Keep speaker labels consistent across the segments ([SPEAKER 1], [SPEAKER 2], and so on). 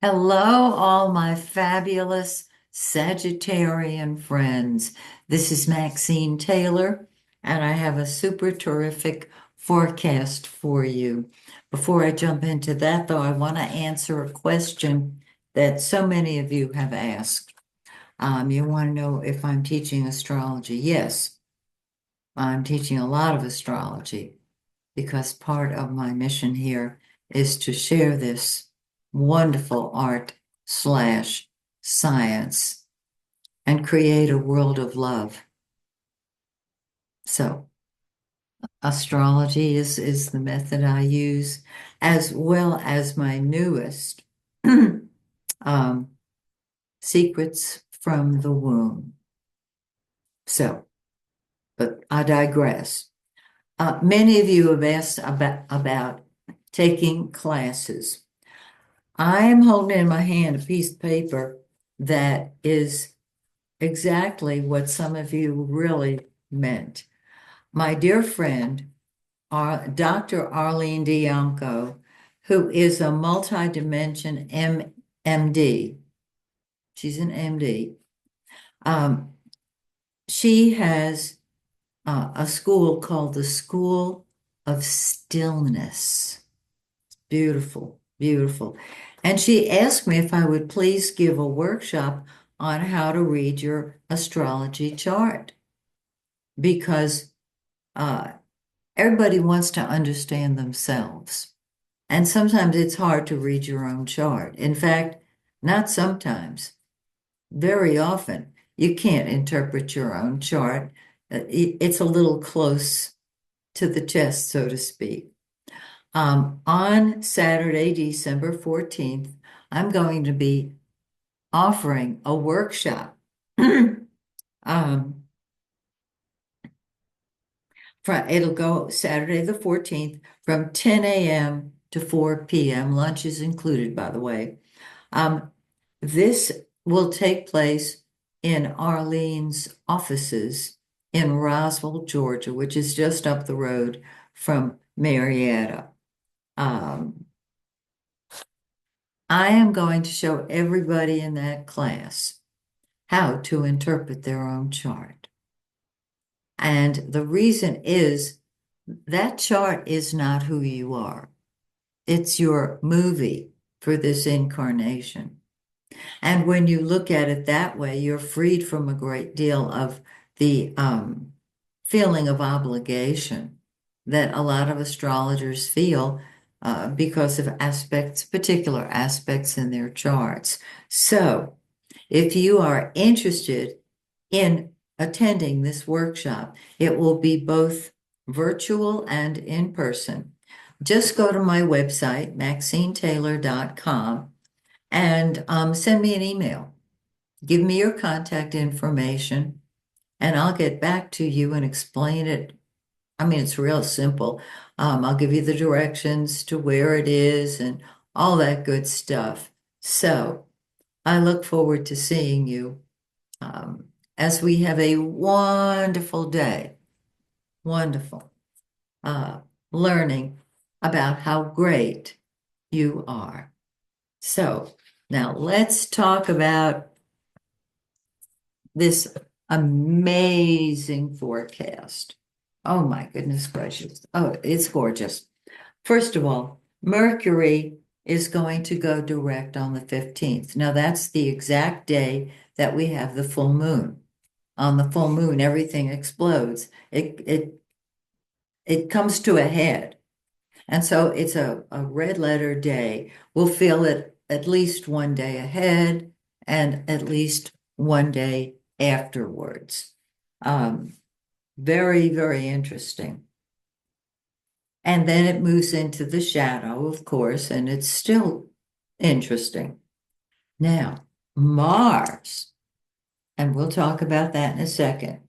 [SPEAKER 1] Hello, all my fabulous Sagittarian friends. This is Maxine Taylor, and I have a super terrific forecast for you. Before I jump into that, though, I want to answer a question that so many of you have asked. You want to know if I'm teaching astrology? Yes, I'm teaching a lot of astrology because part of my mission here is to share this wonderful art slash science and create a world of love. So astrology is the method I use, as well as my newest um, secrets from the womb. So, but I digress. Many of you have asked about taking classes. I am holding in my hand a piece of paper that is exactly what some of you really meant. My dear friend, Dr. Arlene Dianco, who is a multi-dimension MD, she's an MD. She has a school called the School of Stillness. Beautiful, beautiful. And she asked me if I would please give a workshop on how to read your astrology chart because uh, everybody wants to understand themselves. And sometimes it's hard to read your own chart. In fact, not sometimes, very often, you can't interpret your own chart. It's a little close to the chest, so to speak. On Saturday, December 14th, I'm going to be offering a workshop. Um, it'll go Saturday the 14th from 10 a.m. to 4 p.m. Lunch is included, by the way. This will take place in Arlene's offices in Roswell, Georgia, which is just up the road from Marietta. Um, I am going to show everybody in that class how to interpret their own chart. And the reason is that chart is not who you are. It's your movie for this incarnation. And when you look at it that way, you're freed from a great deal of the feeling of obligation that a lot of astrologers feel because of particular aspects in their charts. So, if you are interested in attending this workshop, it will be both virtual and in person. Just go to my website, maxinetaylor.com, and send me an email. Give me your contact information, and I'll get back to you and explain it. I mean, it's real simple. I'll give you the directions to where it is and all that good stuff. So I look forward to seeing you um, as we have a wonderful day. Wonderful. Uh, Learning about how great you are. So now let's talk about this amazing forecast. Oh my goodness gracious. Oh, it's gorgeous. First of all, Mercury is going to go direct on the 15th. Now that's the exact day that we have the full moon. On the full moon, everything explodes. It comes to a head. And so it's a red letter day. We'll feel it at least one day ahead and at least one day afterwards. Um, Very, very interesting. And then it moves into the shadow, of course, and it's still interesting. Now, Mars, and we'll talk about that in a second.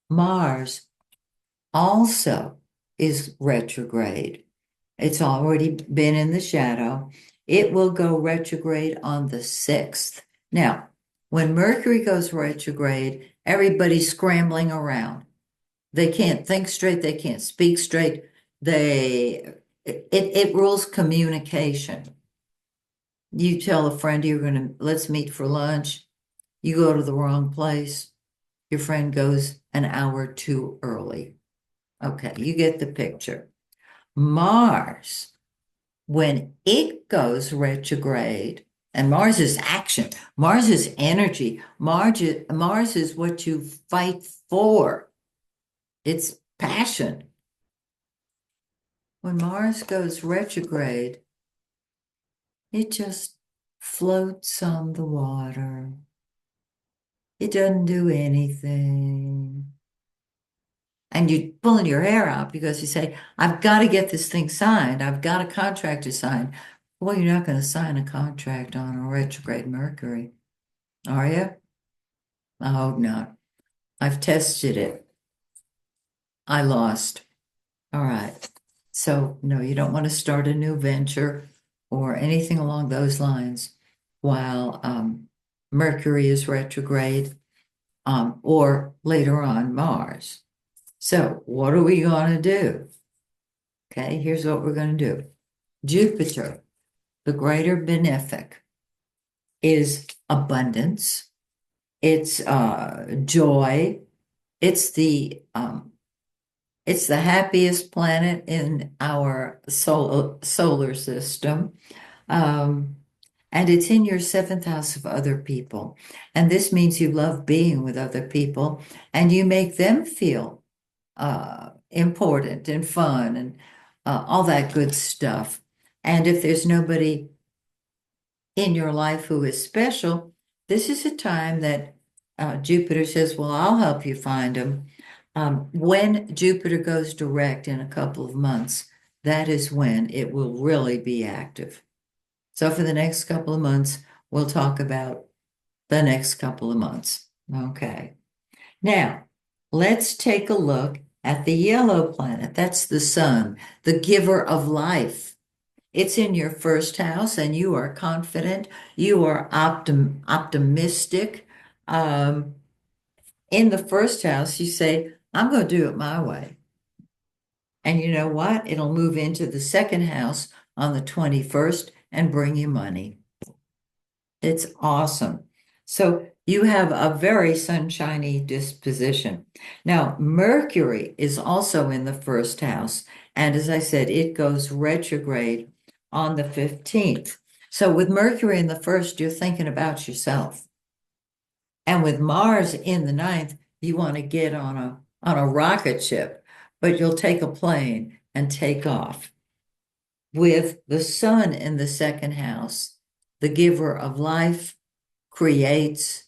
[SPEAKER 1] Mars also is retrograde. It's already been in the shadow. It will go retrograde on the 6th. Now, when Mercury goes retrograde, everybody's scrambling around. They can't think straight, they can't speak straight. It rules communication. You tell a friend let's meet for lunch. You go to the wrong place. Your friend goes an hour too early. Okay, you get the picture. Mars, when it goes retrograde, and Mars is action, Mars is energy, Mars is what you fight for. It's passion. When Mars goes retrograde, it just floats on the water. It doesn't do anything. And you're pulling your hair out because you say, I've got to get this thing signed. I've got a contract to sign. Well, you're not going to sign a contract on a retrograde Mercury, are you? I hope not. I've tested it. I lost. All right. So, no, you don't want to start a new venture or anything along those lines while Mercury is retrograde, or later on Mars. So, what are we going to do? Okay, here's what we're going to do. Jupiter, the greater benefic, is abundance. It's joy. It's the happiest planet in our solar system. Um, and it's in your seventh house of other people. And this means you love being with other people and you make them feel important and fun and all that good stuff. And if there's nobody in your life who is special, this is a time that Jupiter says, well, I'll help you find them. When Jupiter goes direct in a couple of months, that is when it will really be active. So for the next couple of months, we'll talk about the next couple of months. Okay. Now, let's take a look at the yellow planet. That's the sun, the giver of life. It's in your first house, and you are confident. You are optimistic. Um, in the first house, you say, I'm going to do it my way. And you know what? It'll move into the second house on the 21st and bring you money. It's awesome. So you have a very sunshiny disposition. Now, Mercury is also in the first house. And as I said, it goes retrograde on the 15th. So with Mercury in the first, you're thinking about yourself. And with Mars in the ninth, you want to get on a rocket ship, but you'll take a plane and take off. With the sun in the second house, the giver of life creates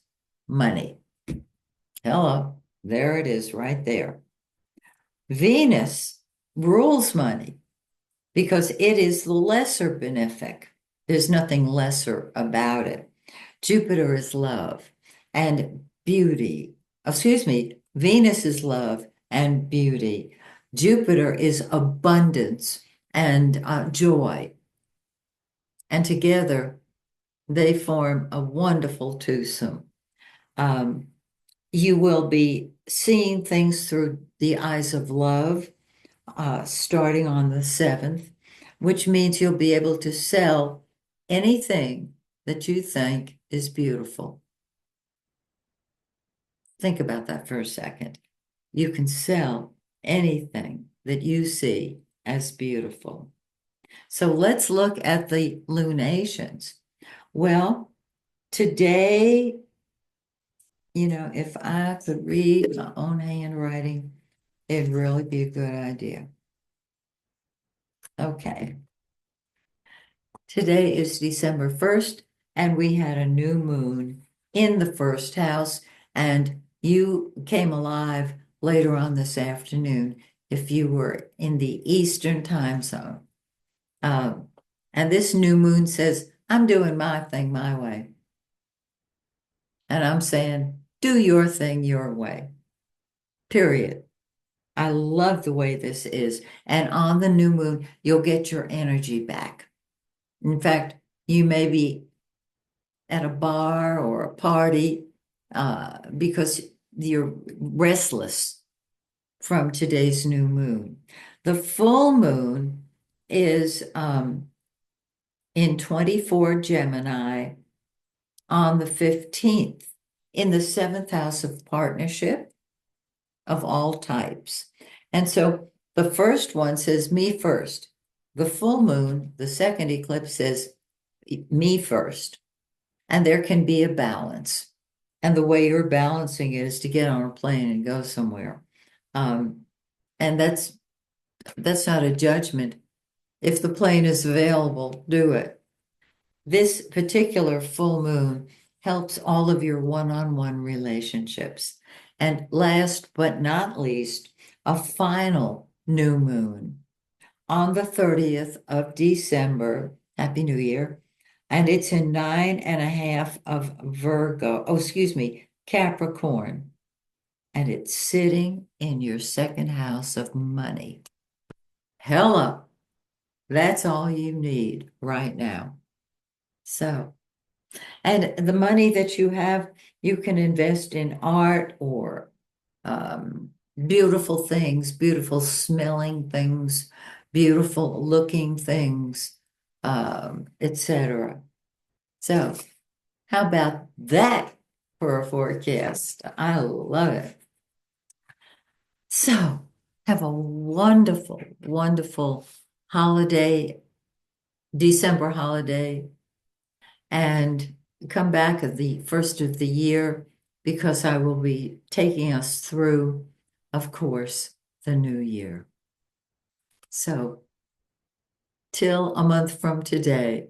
[SPEAKER 1] money. Hello, there it is right there. Venus rules money because it is the lesser benefic. There's nothing lesser about it. Jupiter is love and beauty. Excuse me, Venus is love and beauty. Jupiter is abundance and joy. And together they form a wonderful twosome. Um, you will be seeing things through the eyes of love, starting on the 7th, which means you'll be able to sell anything that you think is beautiful. Think about that for a second. You can sell anything that you see as beautiful. So let's look at the lunations. Well, today, if I could read my own handwriting, it'd really be a good idea. Okay. Today is December 1st, and we had a new moon in the first house, and you came alive later on this afternoon if you were in the Eastern time zone. And this new moon says, I'm doing my thing my way. And I'm saying, do your thing your way. Period. I love the way this is. And on the new moon, you'll get your energy back. In fact, you may be at a bar or a party because you're restless from today's new moon. The full moon is in 24 Gemini on the 15th in the seventh house of partnership of all types. And so the first one says me first. The full moon, the second eclipse says me first. And there can be a balance. And the way you're balancing it is to get on a plane and go somewhere. And that's not a judgment. If the plane is available, do it. This particular full moon helps all of your one-on-one relationships. And last but not least, a final new moon on the 30th of December. Happy New Year. And it's in 9.5 of Virgo. Oh, excuse me, Capricorn. And it's sitting in your second house of money. Hello. That's all you need right now. So, and the money that you have, you can invest in art or beautiful things, beautiful smelling things, beautiful looking things, etc. So, how about that for a forecast? I love it. So, have a wonderful, wonderful holiday, December holiday, and come back at the first of the year because I will be taking us through, of course, the new year. So, till a month from today,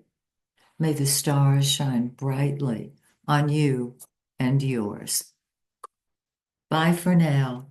[SPEAKER 1] may the stars shine brightly on you and yours. Bye for now.